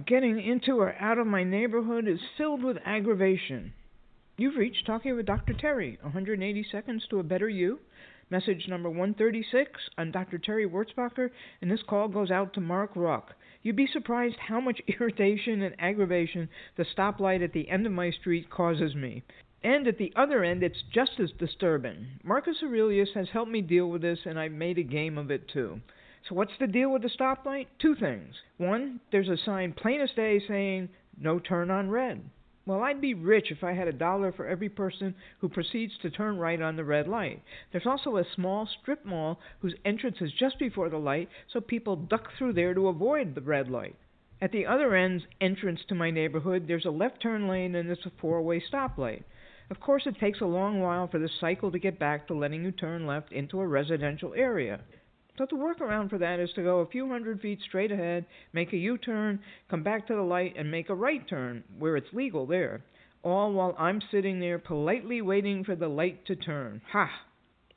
Getting into or out of my neighborhood is filled with aggravation. You've reached Talking with Dr. Terry, 180 Seconds to a Better You. Message number 136. I'm Dr. Terry Wurzbacher, and this call goes out to Mark Ruck. You'd be surprised how much irritation and aggravation the stoplight at the end of my street causes me. And at the other end, it's just as disturbing. Marcus Aurelius has helped me deal with this, and I've made a game of it too. So what's the deal with the stoplight? Two things. One, there's a sign plain as day saying, no turn on red. Well, I'd be rich if I had $1 for every person who proceeds to turn right on the red light. There's also a small strip mall whose entrance is just before the light, so people duck through there to avoid the red light. At the other end's entrance to my neighborhood, there's a left turn lane and it's a four-way stoplight. Of course, it takes a long while for the cycle to get back to letting you turn left into a residential area. So the workaround for that is to go a few hundred feet straight ahead, make a U-turn, come back to the light, and make a right turn, where it's legal there, all while I'm sitting there politely waiting for the light to turn. Ha!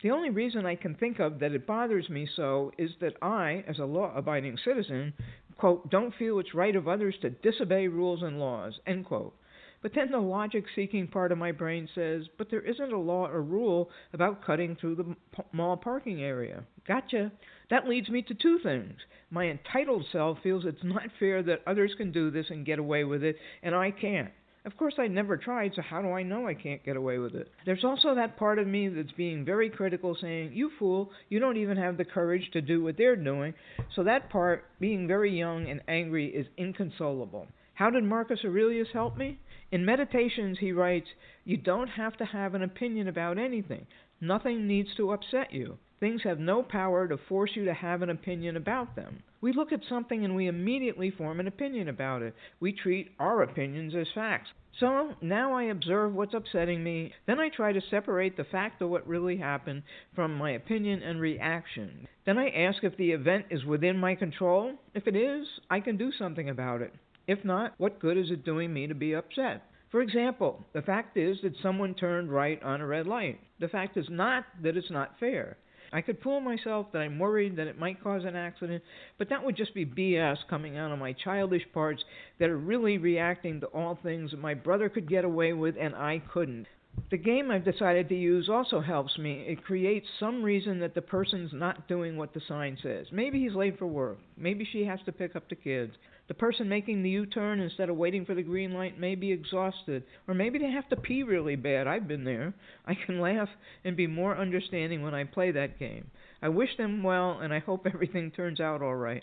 The only reason I can think of that it bothers me so is that I, as a law-abiding citizen, quote, don't feel it's right of others to disobey rules and laws, end quote. But then the logic-seeking part of my brain says, but there isn't a law or rule about cutting through the mall parking area. Gotcha. That leads me to two things. My entitled self feels it's not fair that others can do this and get away with it, and I can't. Of course, I never tried, so how do I know I can't get away with it? There's also that part of me that's being very critical, saying, you fool, you don't even have the courage to do what they're doing. So that part, being very young and angry, is inconsolable. How did Marcus Aurelius help me? In Meditations, he writes, you don't have to have an opinion about anything. Nothing needs to upset you. Things have no power to force you to have an opinion about them. We look at something and we immediately form an opinion about it. We treat our opinions as facts. So now I observe what's upsetting me. Then I try to separate the fact of what really happened from my opinion and reaction. Then I ask if the event is within my control. If it is, I can do something about it. If not, what good is it doing me to be upset? For example, the fact is that someone turned right on a red light. The fact is not that it's not fair. I could fool myself that I'm worried that it might cause an accident, but that would just be BS coming out of my childish parts that are really reacting to all things that my brother could get away with and I couldn't. The game I've decided to use also helps me. It creates some reason that the person's not doing what the sign says. Maybe he's late for work. Maybe she has to pick up the kids. The person making the U-turn instead of waiting for the green light may be exhausted. Or maybe they have to pee really bad. I've been there. I can laugh and be more understanding when I play that game. I wish them well, and I hope everything turns out all right.